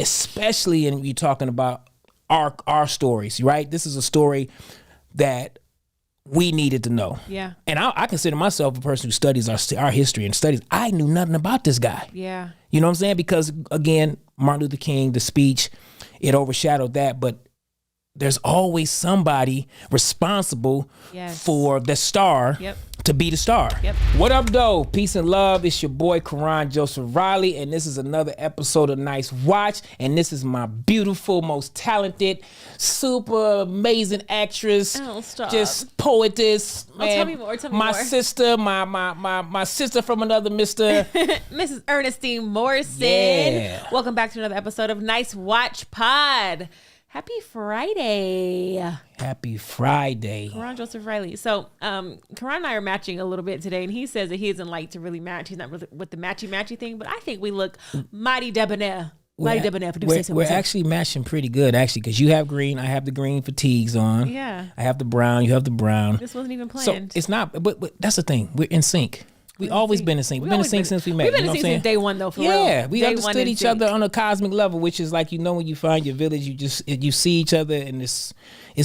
especially in you talking about our stories, right? This is a story that we needed to know. Yeah. And I consider myself a person who studies our history and studies. I knew nothing about this guy. Yeah. You know what I'm saying? Because again, Martin Luther King, the speech, it overshadowed that, but there's always somebody responsible for the star to be the star. Yep. What up, though? Peace and love. It's your boy, Karan Joseph Riley, and this is another episode of Nice Watch, and this is my beautiful, most talented, super amazing actress. Oh, stop. Just poetess. Man. Tell me more. My sister, my sister from another mister. Mrs. Ernestine Morrison. Yeah. Welcome back to another episode of Nice Watch Pod. Happy Friday. Happy Friday. Karan Joseph Riley. So, Karan and I are matching a little bit today, and he says that he doesn't like to really match. He's not really with the matchy thing, but I think we look mighty debonair. Mighty debonair. We're actually matching pretty good, actually, because you have green, I have the green fatigues on. Yeah. I have the brown, you have the brown. This wasn't even planned. So it's not, but that's the thing. We're in sync. We've always been in sync. We've been in sync since we met. We've been in sync since day one, though, for real. Yeah, we understood each other on a cosmic level, which is like, when you find your village, you see each other, and it's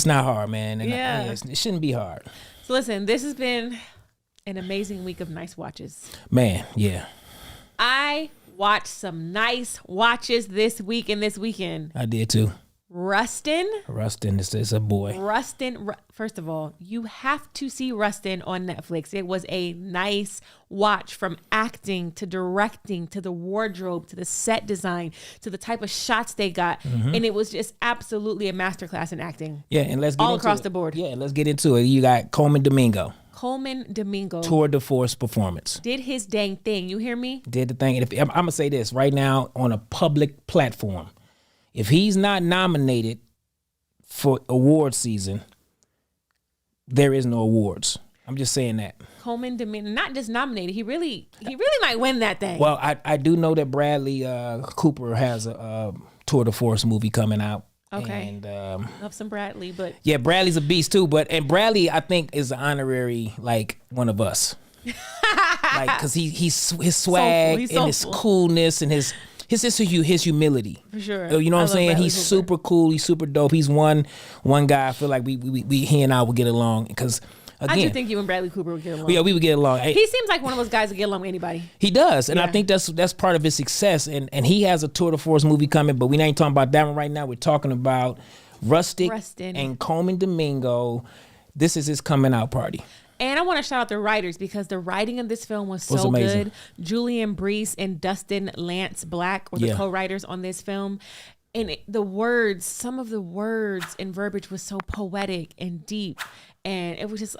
not hard, man. And it shouldn't be hard. So listen, this has been an amazing week of nice watches. Man, yeah. I watched some nice watches this week and this weekend. I did too. Rustin is a boy. Rustin, first of all, you have to see Rustin on Netflix. It was a nice watch, from acting to directing to the wardrobe to the set design to the type of shots they got. And it was just absolutely a masterclass in acting. Yeah, and let's get all into across it. the board. Yeah, let's get into it. You got Coleman Domingo. Tour de force performance. Did his dang thing. You hear me? Did the thing. And I'm going to say this right now on a public platform. If he's not nominated for award season, there is no awards. I'm just saying that. Coleman Domingo, not just nominated. He really might win that thing. Well, I do know that Bradley Cooper has a tour de force movie coming out. Okay. And love some Bradley, but yeah, Bradley's a beast too. And Bradley, I think, is an honorary like one of us, like because his swag and his coolness and his humility. For sure. You know what I'm saying? Bradley He's Cooper. super cool. He's super dope. He's one guy I feel like he and I would get along because. Again, I do think you and Bradley Cooper would get along. Yeah, we would get along. He seems like one of those guys that get along with anybody. He does, and I think that's part of his success. And he has a tour de force movie coming, but we ain't talking about that one right now. We're talking about Rustin and Coleman Domingo. This is his coming out party. And I want to shout out the writers, because the writing of this film was so amazing. good. Julian Brees and Dustin Lance Black were the co-writers on this film. And some of the words and verbiage was so poetic and deep. And it was just,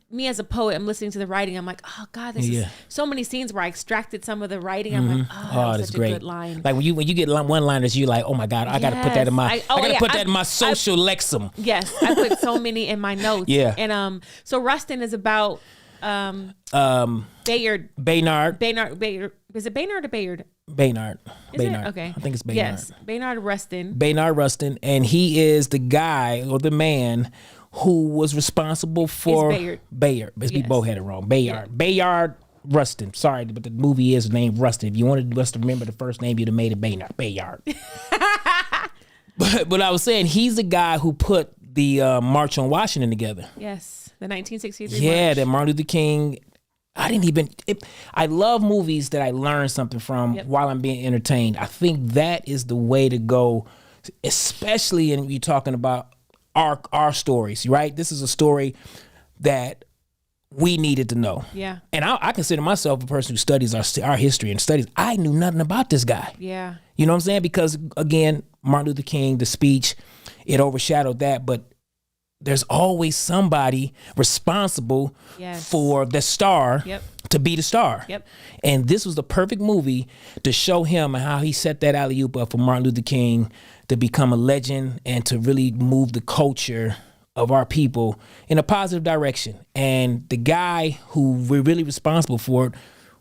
me as a poet, I'm listening to the writing. I'm like, oh God, this is so many scenes where I extracted some of the writing. I'm like, that was such a good line. Like when you get one-liners, you're like, oh my God, I got to put that in my, that in my social lexicon. Yes, I put so many in my notes. Yeah. And so Rustin is about Bayard. Baynard. Is it Baynard or Bayard? Baynard. Is it? Okay. I think it's Baynard. Yes, Bayard Rustin. Bayard Rustin, and he is the guy or the man who was responsible for Bayard. We both had it wrong. Bayard. Yeah. Bayard Rustin. Sorry, but the movie is named Rustin. If you wanted us to remember the first name, you'd have made it Bayard. But I was saying, he's the guy who put the March on Washington together. Yes, the 1963 Yeah, March. that Martin Luther King. I love movies that I learn something from while I'm being entertained. I think that is the way to go, especially in you talking about our stories, right? This is a story that we needed to know. Yeah. And I consider myself a person who studies our history and studies. I knew nothing about this guy. Yeah. You know what I'm saying? Because again, Martin Luther King, the speech, it overshadowed that, but there's always somebody responsible for the star to be the star. Yep. And this was the perfect movie to show him and how he set that alley-oop up for Martin Luther King to become a legend and to really move the culture of our people in a positive direction. And the guy who we're really responsible for it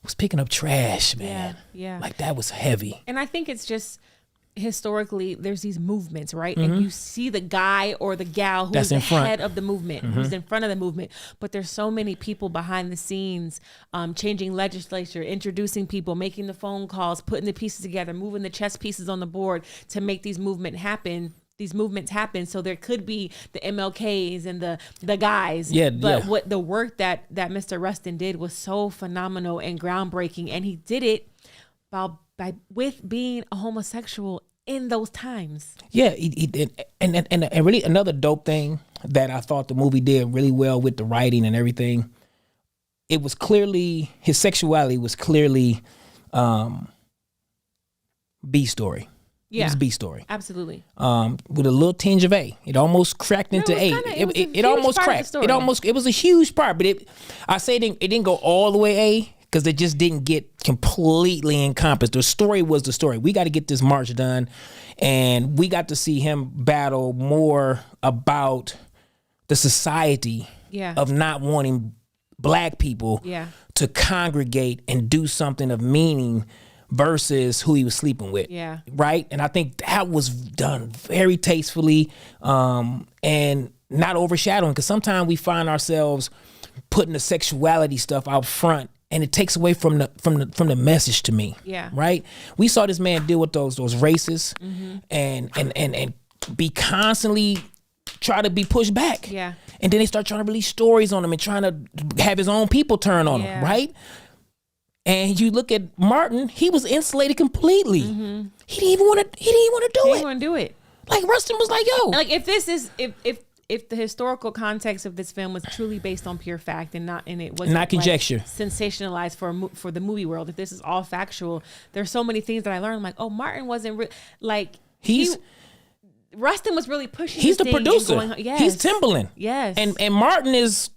was picking up trash, man. Yeah. Like that was heavy. And I think it's just, historically there's these movements, right? And you see the guy or the gal who's the head of the movement, who's in front of the movement. But there's so many people behind the scenes, changing legislature, introducing people, making the phone calls, putting the pieces together, moving the chess pieces on the board to make these movements happen. So there could be the MLKs and the guys. But what the work that Mr. Rustin did was so phenomenal and groundbreaking, and he did it with being a homosexual in those times. Yeah, he did. And really another dope thing that I thought the movie did really well with the writing and everything, it was clearly, his sexuality was clearly B story. Yeah. It was B story. Absolutely. With a little tinge of A. It almost cracked into A. It almost cracked. It was a huge part, but I say it didn't go all the way A, because it just didn't get completely encompassed. The story was the story. We got to get this march done, and we got to see him battle more about the society of not wanting black people to congregate and do something of meaning versus who he was sleeping with. Yeah. Right? And I think that was done very tastefully, and not overshadowing, because sometimes we find ourselves putting the sexuality stuff out front, and it takes away from the message to me. Yeah. Right? We saw this man deal with those races and be constantly try to be pushed back. Yeah. And then they start trying to release stories on him and trying to have his own people turn on him, right? And you look at Martin, he was insulated completely. He didn't even want to do it. He didn't want to do it. Like Rustin was like, yo. Like if the historical context of this film was truly based on pure fact and it wasn't not conjecture, like sensationalized for the movie world, if this is all factual, there's so many things that I learned. Like, oh, Martin wasn't Rustin was really pushing. He's the producer. He's Timbaland. Yes. And Martin is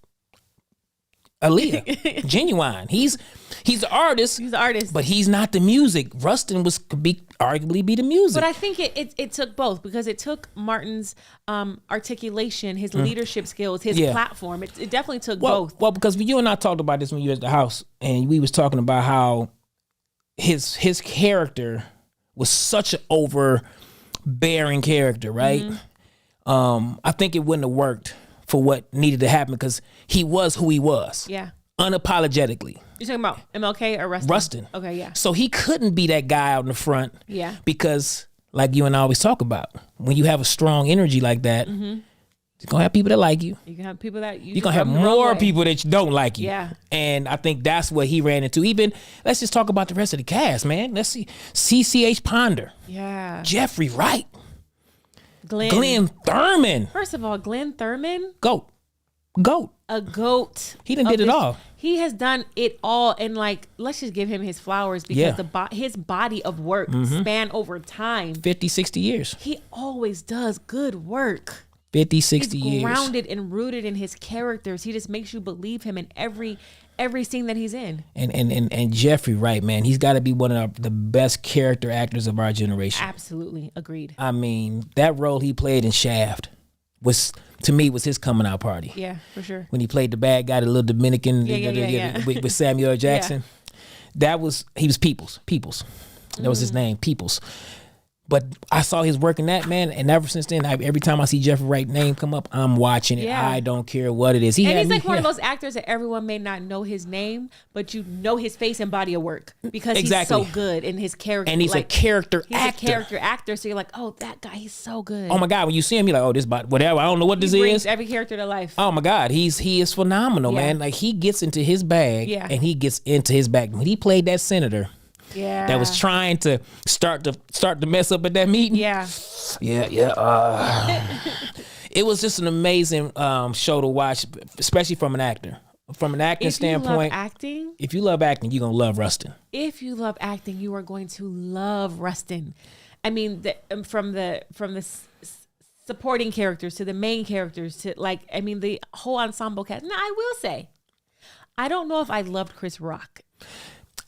Aaliyah. Genuine. He's the artist. He's the artist. But he's not the music. Rustin could arguably be the music. But I think it took both, because it took Martin's articulation, his leadership skills, his platform. It definitely took both. Well, because you and I talked about this when you were at the house, and we was talking about how his character was such an overbearing character, right? I think it wouldn't have worked for what needed to happen, because he was who he was. Yeah. Unapologetically. You're talking about MLK or Rustin? Rustin. Okay, yeah. So he couldn't be that guy out in the front. Yeah. Because, like you and I always talk about, when you have a strong energy like that, you're gonna have people that like you. You can have people that you're gonna have more people that don't like you. Yeah. And I think that's what he ran into. Even, let's just talk about the rest of the cast, man. Let's see. CCH Ponder. Yeah. Jeffrey Wright. Glenn Thurman. First of all, Glenn Thurman. Goat. A goat. He done did it all. He has done it all, and let's just give him his flowers, because his body of work span over time. 50, 60 years. He always does good work. 50, 60 years. He's grounded and rooted in his characters. He just makes you believe him in every scene that he's in. And Jeffrey Wright, man, he's got to be one of the best character actors of our generation. Absolutely. Agreed. I mean, that role he played in Shaft was his coming out party. Yeah, for sure. When he played the bad guy, the little Dominican with Samuel L. Jackson. He was Peoples. That was his name, Peoples. But I saw his work in that, man, and ever since then, every time I see Jeffrey Wright's name come up, I'm watching it. Yeah. I don't care what it is. He's like one of those actors that everyone may not know his name, but you know his face and body of work, because he's so good in his character. And he's a character actor. He's a character actor, so you're like, oh, that guy, he's so good. Oh my God, when you see him, you're like, oh, this body, whatever. I don't know what this brings is. Every character to life. Oh my God, he is phenomenal, man. Like, he gets into his bag, and he gets into his bag. When he played that senator. Yeah. That was trying to start to mess up at that meeting. Yeah. It was just an amazing show to watch, especially from an actor. From an acting standpoint. If you love acting, you're going to love Rustin. If you love acting, you are going to love Rustin. I mean, from the supporting characters to the main characters to the whole ensemble cast. Now, I will say, I don't know if I loved Chris Rock.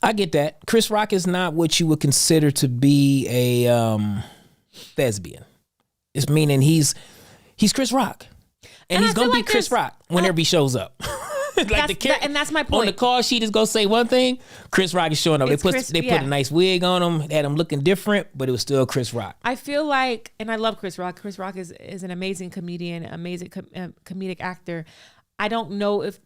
I get that. Chris Rock is not what you would consider to be a thespian. It's meaning he's Chris Rock. And he's going to be Chris Rock whenever he shows up. And that's my point. On the call sheet is gonna say one thing. Chris Rock is showing up. They put a nice wig on him. They had him looking different, but it was still Chris Rock. I feel like, and I love Chris Rock. Chris Rock is an amazing comedian, amazing comedic actor. I don't know if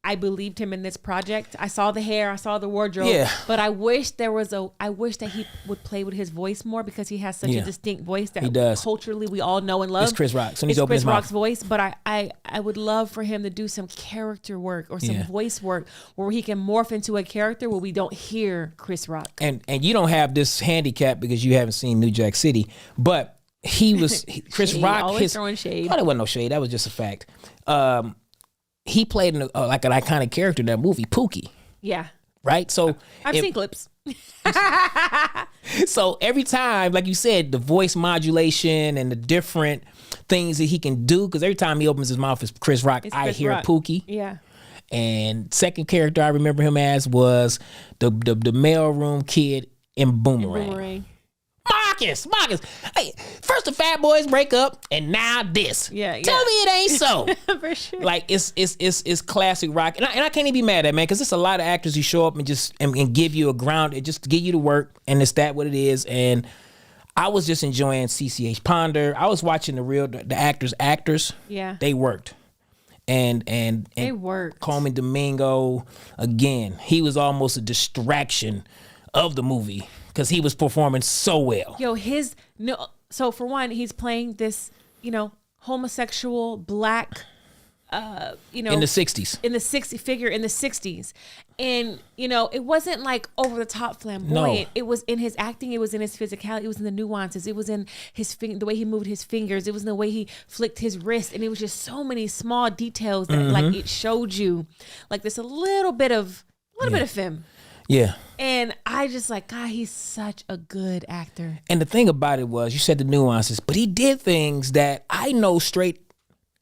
I believed him in this project. I saw the hair, I saw the wardrobe, but I wish that he would play with his voice more, because he has such a distinct voice that he does. Culturally we all know and love. It's Chris Rock. So it's Chris Rock's voice, but I would love for him to do some character work or some voice work where he can morph into a character where we don't hear Chris Rock. And you don't have this handicap because you haven't seen New Jack City, but Chris Shade, Rock. Always throwing shade. Oh, there wasn't no shade. That was just a fact. He played like an iconic character in that movie, Pookie. Yeah. Right? So I've seen clips. So every time, like you said, the voice modulation and the different things that he can do, because every time he opens his mouth as Chris Rock, I hear Pookie. Yeah. And second character I remember him as was the mailroom kid in Boomerang. Marcus. Hey, first the Fat Boys break up, and now this. Yeah. Tell me it ain't so. For sure. Like it's classic Rock, and I can't even be mad at it, man, because it's a lot of actors who show up and just and give you a ground, and just to get you to work, and it's that what it is. And I was just enjoying CCH Ponder. I was watching the actors. Yeah. They worked. And they worked. Coleman Domingo, again, he was almost a distraction of the movie, because he was performing so well. So for one, he's playing this, homosexual black, in the 60s. In the 60s. And, it wasn't like over the top flamboyant. No. It was in his acting. It was in his physicality. It was in the nuances. It was in the way he moved his fingers. It was in the way he flicked his wrist. And it was just so many small details that like it showed you like this a little bit of film. Yeah. And I just like, God, he's such a good actor. And the thing about it was, you said the nuances, but he did things that I know straight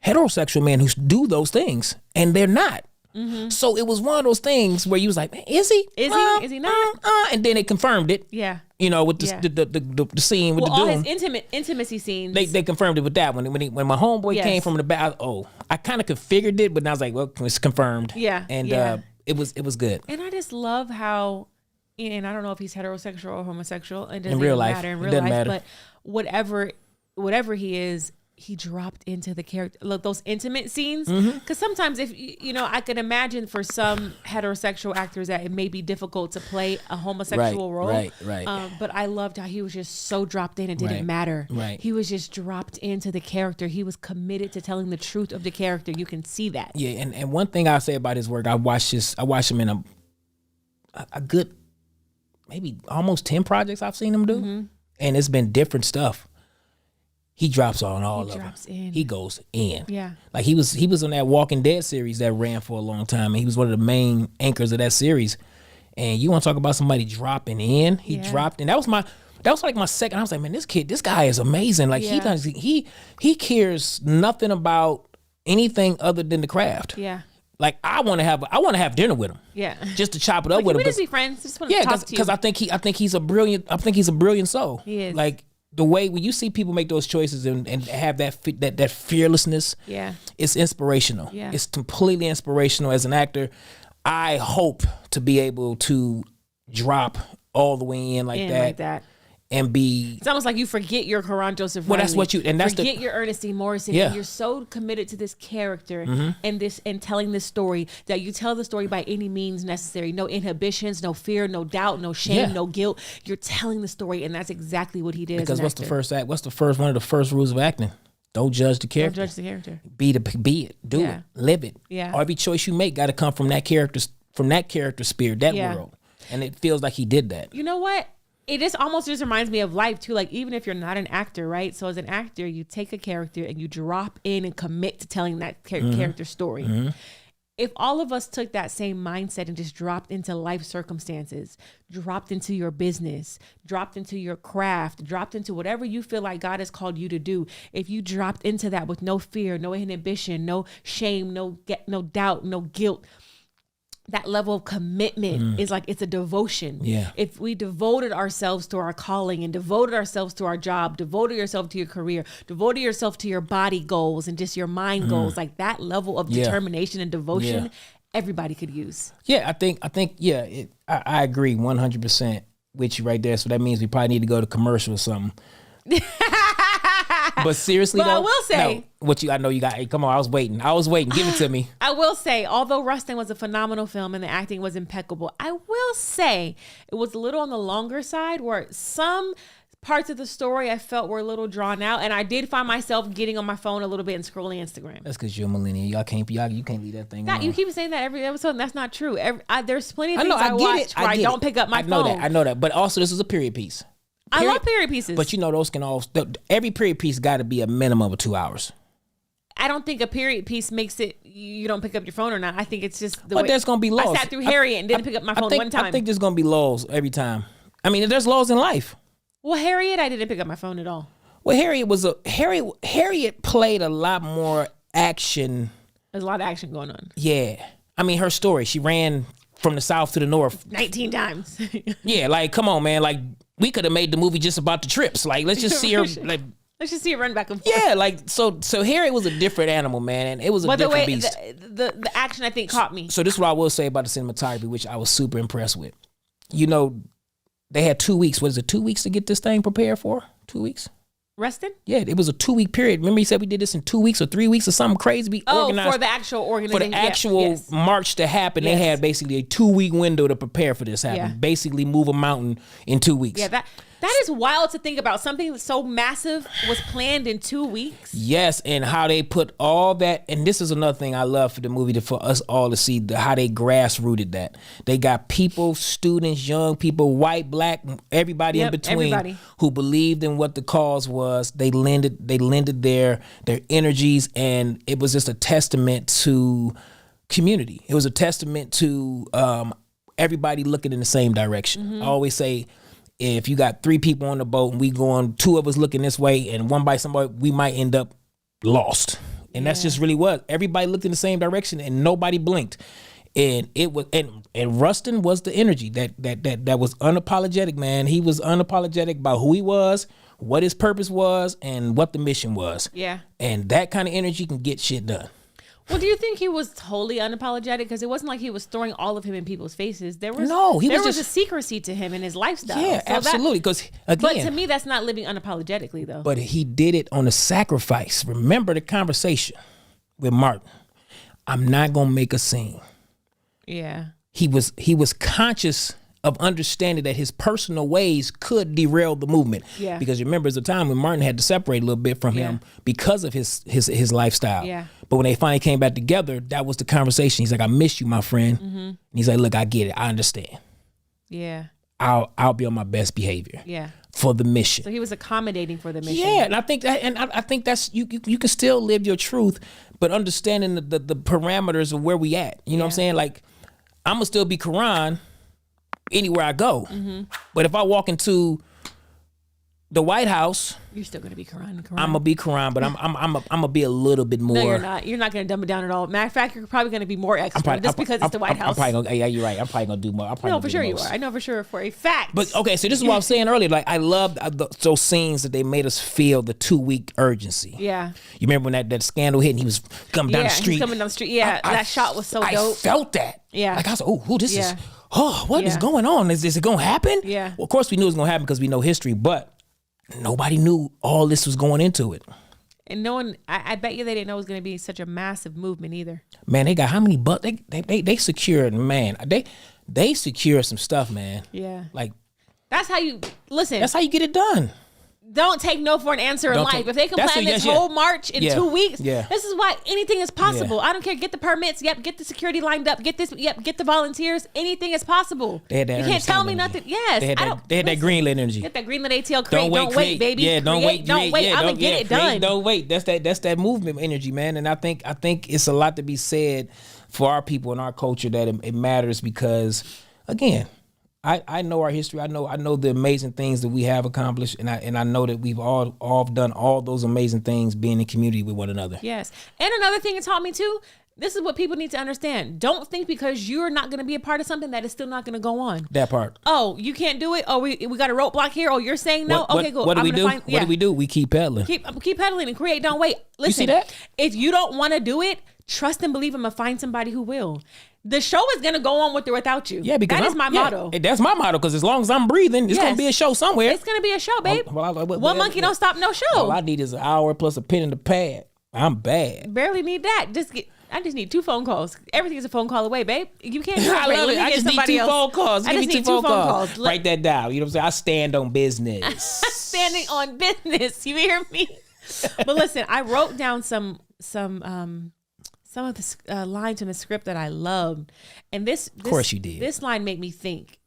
heterosexual men who do those things, and they're not. Mm-hmm. So it was one of those things where you was like, man, is he? Is he not? And then they confirmed it. Yeah. With the scene with the all Doom. his intimacy scenes. They confirmed it with that one. When my homeboy came from the back, I kind of configured it, but I was like, well, it's confirmed. Yeah. And it was good. And I just love how, and I don't know if he's heterosexual or homosexual. It doesn't in real life, matter in it real doesn't life. matter. But whatever he is, he dropped into the character. Look, those intimate scenes. Because sometimes if I could imagine for some heterosexual actors that it may be difficult to play a homosexual role. Right. But I loved how he was just so dropped in. It didn't matter. Right. He was just dropped into the character. He was committed to telling the truth of the character. You can see that. Yeah, and one thing I'll say about his work, I watched him in a good, maybe almost 10 projects I've seen him do, and it's been different stuff. He drops on all of them. He goes in. Yeah. Like he was on that Walking Dead series that ran for a long time, and he was one of the main anchors of that series. And you want to talk about somebody dropping in? He dropped in. That was like my second. I was like, man, this guy is amazing. Like he cares nothing about anything other than the craft. Yeah. Like I want to have dinner with him. Yeah. Just to chop it up with him. We just be friends. Just want to talk to you. Because I think he's a brilliant soul. He is. Like the way when you see people make those choices and have that fearlessness, it's inspirational. Yeah. It's completely inspirational. As an actor, I hope to be able to drop all the way in like that. And be, it's almost like you forget your Karan Joseph. Well, that's what you, and that's forget your Ernestine Morrison. Yeah. And you're so committed to this character and telling this story that you tell the story by any means necessary. No inhibitions, no fear, no doubt, no shame, no guilt. You're telling the story, and that's exactly what he did. Because what's one of the first rules of acting? Don't judge the character. Don't judge the character. Be it. Do it. Live it. Yeah. Every choice you make got to come from that character spirit, that world. And it feels like he did that. You know what? It almost reminds me of life too. Like even if you're not an actor, right? So as an actor, you take a character and you drop in and commit to telling that character story. Mm-hmm. If all of us took that same mindset and just dropped into life circumstances, dropped into your business, dropped into your craft, dropped into whatever you feel like God has called you to do, if you dropped into that with no fear, no inhibition, no shame, no doubt, no guilt, that level of commitment is like, it's a devotion. Yeah. If we devoted ourselves to our calling and devoted ourselves to our job, devoted yourself to your career, devoted yourself to your body goals and just your mind goals, like that level of determination and devotion, everybody could use. Yeah, I think I agree 100% with you right there. So that means we probably need to go to commercial or something. But seriously, but though, I will say, I know you got. Hey, come on, I was waiting. Give it to me. I will say, although Rustin was a phenomenal film and the acting was impeccable, I will say it was a little on the longer side, where some parts of the story I felt were a little drawn out, and I did find myself getting on my phone a little bit and scrolling Instagram. That's because you're a millennial. You can't leave that thing. You keep saying that every episode, and that's not true. There's plenty of things I watch where I don't pick up my phone. I know that. But also, this is a period piece. I love period pieces. But those can all, every period piece got to be a minimum of 2 hours. I don't think a period piece makes it you don't pick up your phone or not. I think it's just the way. But there's going to be lulls. I sat through Harriet and didn't pick up my phone one time. I think there's going to be lulls every time. I mean, there's lulls in life. Well, Harriet, I didn't pick up my phone at all. Well, Harriet played a lot more action. There's a lot of action going on. Yeah. I mean, her story, she ran from the south to the north 19 times. Yeah, like, come on, man. Like, we could have made the movie just about the trips. Like, let's just see her. Like, let's just see her run back and forth. Yeah, like, so Harriet was a different animal, man, and it was a different beast. The action, I think, caught me. So this is what I will say about the cinematography, which I was super impressed with. They had 2 weeks. What is it, 2 weeks to get this thing prepared for? 2 weeks? Rustin? Yeah, it was a 2 week period. Remember he said we did this in 2 weeks or 3 weeks or something crazy? For the actual organization. For the actual march to happen, they had basically a 2 week window to prepare for this happen. Yeah. Basically move a mountain in 2 weeks. Yeah, that is wild to think about. Something so massive was planned in 2 weeks. Yes, and how they put all that, and this is another thing I love for the movie, for us all to see how they grassrooted that. They got people, students, young people, white, black, everybody in between who believed in what the cause was. They lended their energies, and it was just a testament to community. It was a testament to everybody looking in the same direction. Mm-hmm. I always say, if you got 3 people on the boat and we going, 2 of us looking this way and one by somebody, we might end up lost. And that's just really what everybody looked in the same direction and nobody blinked. And it was, and Rustin was the energy that was unapologetic, man. He was unapologetic about who he was, what his purpose was, and what the mission was. Yeah. And that kind of energy can get shit done. Well, do you think he was totally unapologetic? Because it wasn't like he was throwing all of him in people's faces. There was a secrecy to him and his lifestyle. Yeah, so absolutely. Because but to me, that's not living unapologetically, though. But he did it on a sacrifice. Remember the conversation with Martin. I'm not gonna make a scene. Yeah. He was conscious of understanding that his personal ways could derail the movement. Yeah. Because remember, there's a time when Martin had to separate a little bit from him because of his lifestyle. Yeah. But when they finally came back together, that was the conversation. He's like, I miss you, my friend. Mm-hmm. And he's like, look, I get it. I understand. Yeah. I'll be on my best behavior. Yeah. For the mission. So he was accommodating for the mission. Yeah, and I think that's you can still live your truth, but understanding the parameters of where we at. You know what I'm saying? Like, I'm gonna still be Karan anywhere I go. Mm-hmm. But if I walk into the White House, you're still gonna be Karan. I'm gonna be Karan, but I'm gonna be a little bit more. No, you're not. You're not gonna dumb it down at all. Matter of fact, you're probably gonna be more extra just because it's the White House. Yeah, you're right. I'm probably gonna do more. No, for sure you are. I know for sure for a fact. But okay, so this is what I was saying earlier. Like, I loved those scenes that they made us feel the 2 week urgency. Yeah. You remember when that scandal hit and he was coming down the street? Coming down the street. Yeah, that shot was so dope. I felt that. Yeah. Like, I was like, oh, this is. Oh, what is going on? Is it gonna happen? Yeah. Well, of course we knew it was gonna happen because we know history, but nobody knew all this was going into it. And no one, I bet you they didn't know it was going to be such a massive movement either. Man, they got how many they secured, man. They secured some stuff, man. Yeah. Like, that's how you listen. That's how you get it done. Don't take no for an answer in life. If they can plan this whole march in 2 weeks, this is why anything is possible. I don't care. Get the permits. Yep. Get the security lined up. Get this. Yep. Get the volunteers. Anything is possible. They had that. You can't tell me nothing. Yes. They had that greenlit energy. Get that greenlit ATL. Don't wait, baby. Yeah. Don't wait. I'm gonna get it done. Don't wait. That's that movement energy, man. And I think it's a lot to be said for our people and our culture that it matters because, again, I know our history. I know the amazing things that we have accomplished, and I know that we've all done all those amazing things being in community with one another. Yes, and another thing it taught me too. This is what people need to understand. Don't think because you're not going to be a part of something that it's still not going to go on. That part. Oh, you can't do it. Oh, we got a roadblock here. Oh, you're saying no. Okay, cool. What do we do? What do we do? We keep peddling. Keep peddling and create. Don't wait. Listen, you see that? If you don't want to do it, trust and believe I'm going to find somebody who will. the show is gonna go on with or without you. Yeah, because that is my motto. That's my motto. Because as long as I'm breathing, it's gonna be a show somewhere. It's gonna be a show, babe. One monkey don't stop no show. All I need is an hour plus a pen and a pad. I'm bad. Barely need that. I just need 2 phone calls. Everything is a phone call away, babe. You can't do it. I love it. I just need 2 phone calls. Give me 2 phone calls. Write that down. You know what I'm saying? I stand on business. Standing on business. You hear me? But listen, I wrote down some of the lines in the script that I loved, and this of course you did. This line made me think.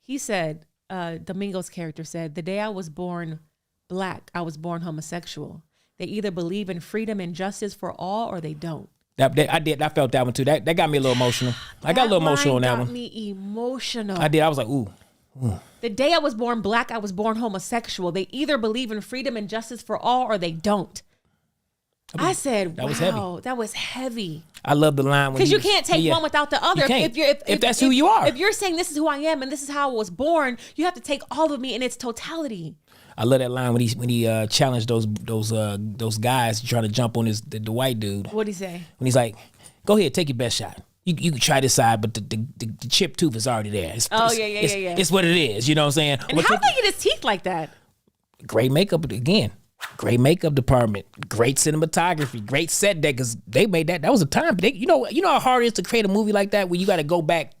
He said, Domingo's character said, "The day I was born black, I was born homosexual. They either believe in freedom and justice for all, or they don't." I did. I felt that one too. That got me a little emotional. I got a little emotional on that one. Got me emotional. I did. I was like, ooh. The day I was born black, I was born homosexual. They either believe in freedom and justice for all, or they don't. I said, wow, that was heavy. I love the line because you can't take one without the other. If that's who you are. If you're saying this is who I am and this is how I was born, you have to take all of me in its totality. I love that line when he challenged those guys trying to jump on the white dude. What'd he say? When he's like, "Go ahead, take your best shot. You can try this side, but the chipped tooth is already there. It's what it is. You know what I'm saying?" And how did he get his teeth like that? Great makeup again. Great makeup department, great cinematography, great set deck. Cause they made that. That was a time. You know how hard it is to create a movie like that where you got to go back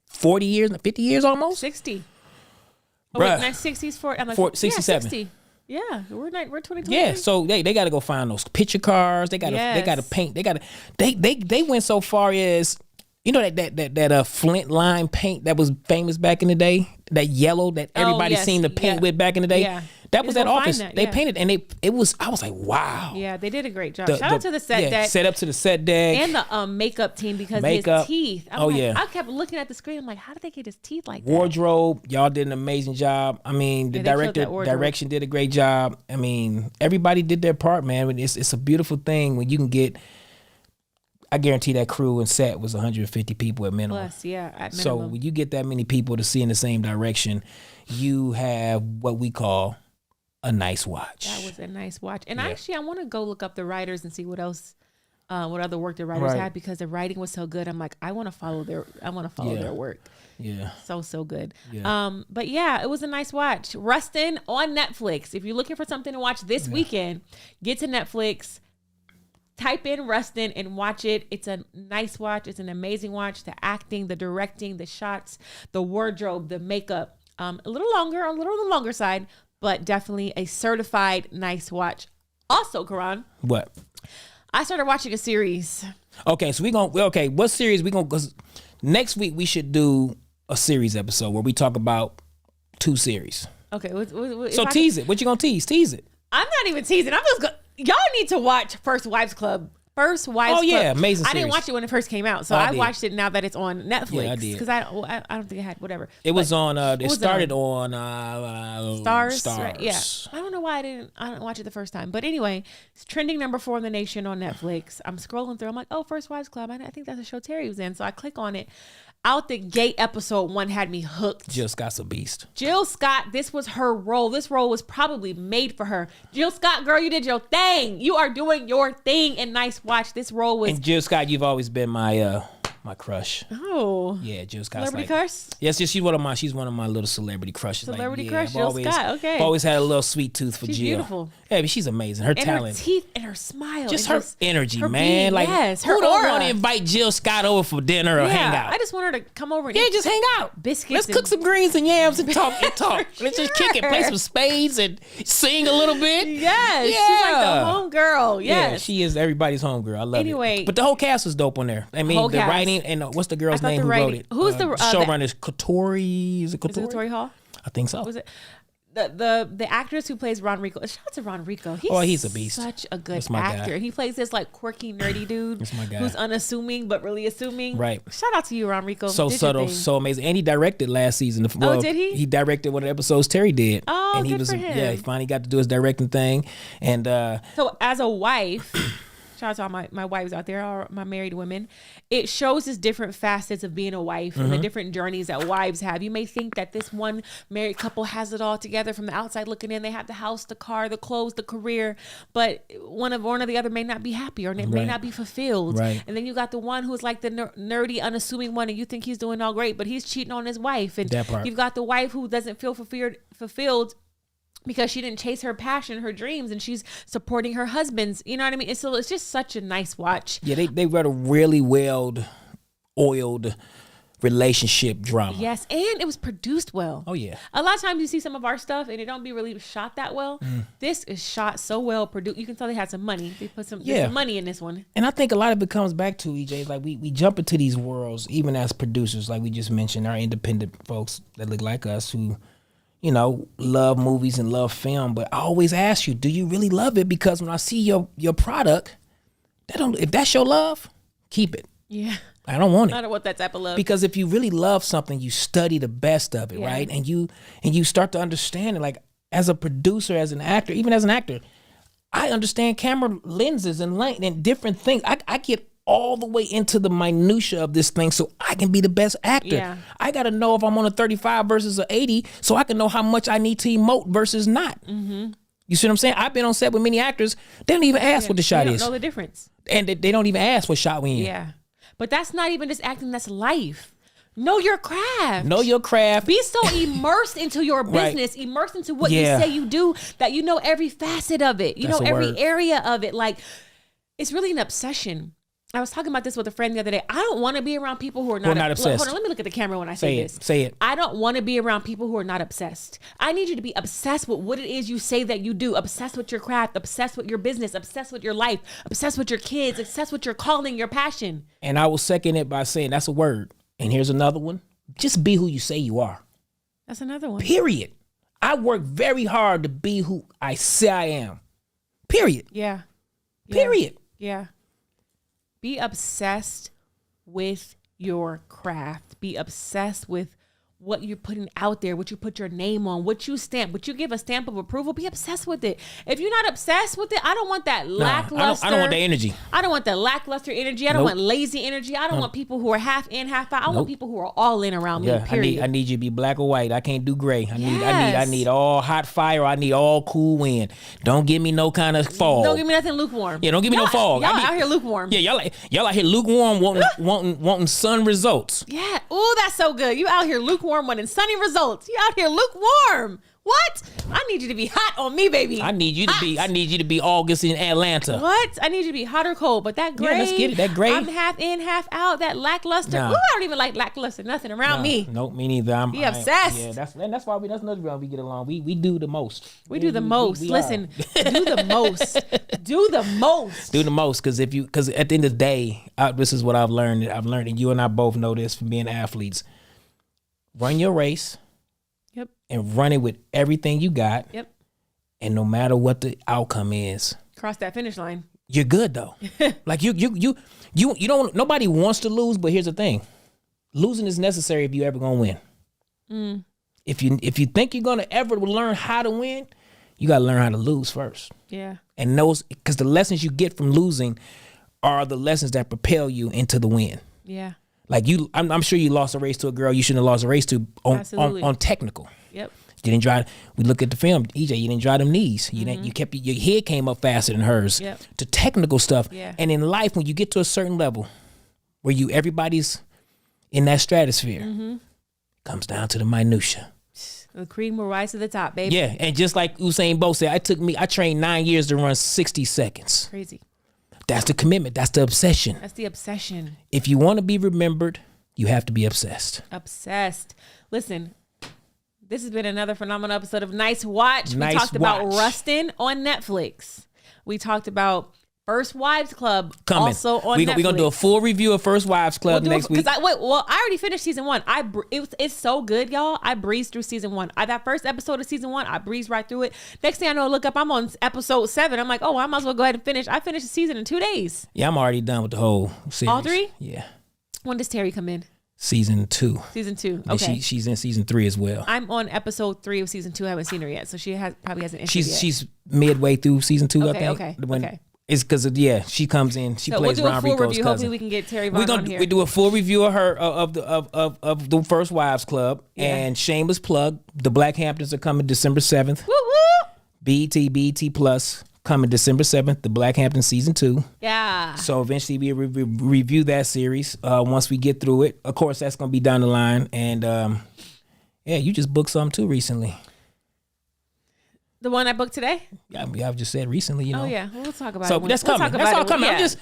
40 years, 50 years almost. 60. Oh, wait, 60s, 67. 60. Yeah, we're 2020. Yeah, so they got to go find those picture cars. They got to paint. They went so far as that Flint line paint that was famous back in the day. That yellow that everybody seemed to paint with back in the day. Yeah. That was that office. They painted, and I was like, wow. Yeah, they did a great job. Shout out to the set deck. Set up to the set deck. And the makeup team because his teeth. I kept looking at the screen. I'm like, how did they get his teeth like that? Wardrobe, y'all did an amazing job. I mean, the direction did a great job. I mean, everybody did their part, man. It's a beautiful thing when you can get. I guarantee that crew and set was 150 people at minimum. Plus, yeah, at minimum. So when you get that many people to see in the same direction, you have what we call a nice watch. That was a nice watch. And I want to go look up the writers and see what else, what other work the writers had, because the writing was so good. I'm like, I want to follow their work. Yeah. So good. Yeah. But yeah, it was a nice watch. Rustin on Netflix. If you're looking for something to watch this weekend, get to Netflix. Type in Rustin and watch it. It's a nice watch. It's an amazing watch. The acting, the directing, the shots, the wardrobe, the makeup. A little on the longer side, but definitely a certified nice watch. Also, Karan. What? I started watching a series. Okay, so what series we gonna? Because next week we should do a series episode where we talk about 2 series. Okay. So tease it. What you gonna tease? Tease it. I'm not even teasing. I'm just gonna. Y'all need to watch First Wives Club. Oh yeah, amazing series. I didn't watch it when it first came out, so I watched it now that it's on Netflix. Yeah, I did. Because I don't think I had whatever. It was on. It started on Stars. Right? Yeah. I don't know why I didn't watch it the first time, but anyway, it's trending number 4 in the nation on Netflix. I'm scrolling through. I'm like, oh, First Wives Club. I think that's a show Terry was in, so I click on it. Out the gate, episode 1 had me hooked. Jill Scott's a beast. Jill Scott, this was her role. This role was probably made for her. Jill Scott, girl, you did your thing. You are doing your thing, and nice watch. This role was. And Jill Scott, you've always been my crush. Oh. Yeah, Jill Scott's celebrity crush? Yes, she's one of my little celebrity crushes. Celebrity crush, Jill Scott. Okay. I've always had a little sweet tooth for she's Jill. Beautiful. Yeah, but she's amazing. Her talent. Her teeth and her smile. Just her energy, her man. Being, yes, her who don't want to invite Jill Scott over for dinner or hang out? I just want her to come over and just hang out. Biscuits. Let's cook some greens and yams and talk. Let's just kick it, play some spades and sing a little bit. Yes. Yeah. She's like the home girl. Yes. Yeah, she is everybody's home girl. I love it. But the whole cast was dope on there. I mean, the writing and what's the girl's name who wrote it? Who's the showrunner? Is Katori? Is it Katori? Is it Katori Hall? I think so. Was it the actress who plays Ron Rico? Shout out to Ron Rico. He's a beast. Such a good actor. And he plays this like quirky, nerdy dude. That's my guy. Who's unassuming but really assuming. Right. Shout out to you, Ron Rico. So subtle, so amazing. And he directed last season. Did he? He directed one of the episodes Terry did. Oh, and good for him. Yeah, he finally got to do his directing thing. And so as a wife, shout out to all my wives out there, all my married women. It shows us different facets of being a wife and the different journeys that wives have. You may think that this one married couple has it all together from the outside looking in. They have the house, the car, the clothes, the career, but one or the other may not be happy or may not be fulfilled. Right. And then you got the one who's like the nerdy, unassuming one, and you think he's doing all great, but he's cheating on his wife. And you've got the wife who doesn't feel fulfilled because she didn't chase her passion, her dreams, and she's supporting her husband's. You know what I mean? So it's just such a nice watch. Yeah, they wrote a really oiled relationship drama. Yes, and it was produced well. Oh yeah. A lot of times you see some of our stuff and it don't be really shot that well. This is shot so well produced. You can tell they had some money. They put some money in this one. And I think a lot of it comes back to EJ. Like we jump into these worlds, even as producers, like we just mentioned, our independent folks that look like us who, you know, love movies and love film. But I always ask you, do you really love it? Because when I see your product, if that's your love, keep it. Yeah. I don't want it. I don't want that type of love. Because if you really love something, you study the best of it, right? And you start to understand it. Like as a producer, as an actor, even as an actor, I understand camera lenses and light and different things. I get all the way into the minutia of this thing so I can be the best actor. Yeah. I got to know if I'm on a 35 versus a 80 so I can know how much I need to emote versus not. You see what I'm saying? I've been on set with many actors. They don't even ask what the shot is. They don't know the difference. And they don't even ask what shot we in. Yeah. But that's not even just acting, that's life. Know your craft. Know your craft. Be so immersed into your business, immersed into what you say you do, that you know every facet of it. You know every area of it. Like, it's really an obsession. I was talking about this with a friend the other day. I don't want to be around people who are not obsessed. Hold on, let me look at the camera when I say this. Say it. I don't want to be around people who are not obsessed. I need you to be obsessed with what it is you say that you do. Obsessed with your craft. Obsessed with your business. Obsessed with your life. Obsessed with your kids. Obsessed with your calling, your passion. And I will second it by saying that's a word. And here's another one. Just be who you say you are. That's another one. Period. I work very hard to be who I say I am. Period. Yeah. Period. Yeah. Be obsessed with your craft. Be obsessed with what you're putting out there, what you put your name on, what you stamp, what you give a stamp of approval. Be obsessed with it. If you're not obsessed with it, I don't want that lackluster. I don't want that energy. I don't want that lackluster energy. I don't want lazy energy. I don't want people who are half in, half out. I want people who are all in around me. Period. I need you to be black or white. I can't do gray. I need all hot fire. I need all cool wind. Don't give me no kind of fog. Don't give me nothing lukewarm. Yeah, don't give me no fog. Y'all out here lukewarm. Yeah, y'all out here lukewarm wanting sun results. Yeah. Ooh, that's so good. You out here lukewarm wanting sunny results. You out here lukewarm. What? I need you to be hot on me, baby. I need you to be August in Atlanta. What? I need you to be hot or cold. But that gray, let's get it. That gray. I'm half in, half out. That lackluster. Ooh, I don't even like lackluster. Nothing around me. Nope, me neither. Be obsessed. Yeah, that's why that's another reason we get along. We do the most. We do the most. Listen, do the most. Do the most. Do the most, because at the end of the day, this is what I've learned, and you and I both know this from being athletes. Run your race. Yep. And run it with everything you got. Yep. And no matter what the outcome is, cross that finish line. You're good though. Like you don't. Nobody wants to lose, but here's the thing: losing is necessary if you ever gonna win. If you think you're gonna ever learn how to win, you gotta learn how to lose first. Yeah. And because the lessons you get from losing are the lessons that propel you into the win. Yeah. Like I'm sure you lost a race to a girl you shouldn't have lost a race to on technical. Yep. You didn't drive. We look at the film, EJ. You didn't drive them knees. You didn't. You kept your head came up faster than hers. Yep. To technical stuff. Yeah. And in life, when you get to a certain level, where everybody's in that stratosphere, comes down to the minutia. The cream will rise to the top, baby. Yeah, and just like Usain Bolt said, I trained 9 years to run 60 seconds. Crazy. That's the commitment. That's the obsession. That's the obsession. If you want to be remembered, you have to be obsessed. Obsessed. Listen, this has been another phenomenal episode of Nice Watch. We talked about Rustin on Netflix. We talked about First Wives Club coming. Also on Netflix. We're going to do a full review of First Wives Club next week. I already finished season 1. It's so good, y'all. I breezed through season 1. That first episode of season 1, I breezed right through it. Next thing I know, I look up, I'm on episode 7. I'm like, I might as well go ahead and finish. I finished the season in 2 days. Yeah, I'm already done with the whole series. All 3? Yeah. When does Terry come in? Season 2. Season 2. Okay. And she's in season 3 as well. I'm on episode 3 of season 2. I haven't seen her yet, so she probably hasn't entered yet. She's midway through season 2. Okay, I think. Okay. It's because she comes in. She plays Ron Rico's cousin. Hopefully, we can get Terry Vaughn on here. We do a full review of her of the First Wives Club and shameless plug. The Black Hamptons are coming December 7th. Woo woo. BET Plus coming December 7th. The Black Hamptons season 2. Yeah. So eventually we review that series once we get through it. Of course, that's gonna be down the line. And you just booked some too recently. The one I booked today? Yeah, I've just said recently, you know. Oh yeah, we'll talk about it. So that's coming. That's all coming. I'm just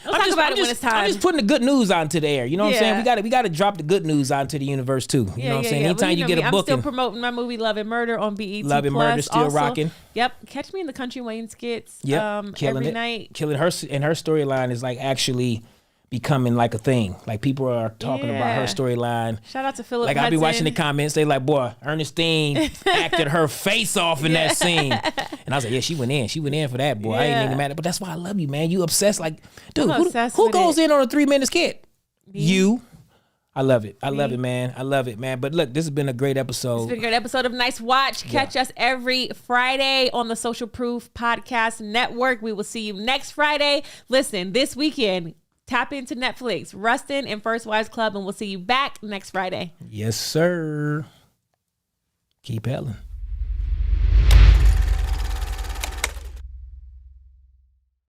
putting the good news onto the air. You know what I'm saying? We got to drop the good news onto the universe too. You know what I'm saying? Anytime you get a booking. I'm still promoting my movie Love and Murder on BET Love and Murder still rocking. Yep. Catch me in the Country Wayne skits. Yep. Every night. Killing her, and her storyline is like actually becoming like a thing. Like people are talking about her storyline. Shout out to Philip Like Hudson. I'll be watching the comments. They like, boy, Ernestine acted her face off in that scene. And I was like, yeah, she went in for that, boy. I ain't even mad. But that's why I love you, man. You obsessed. Like, dude, who goes in on a 3-minute skit? Me. You. I love it. I love it, man. I love it, man. But look, this has been a great episode. It's been a great episode of Nice Watch. Catch us every Friday on the Social Proof Podcast Network. We will see you next Friday. Listen, this weekend, tap into Netflix, Rustin and First Wives Club, and we'll see you back next Friday. Yes, sir. Keep hailing.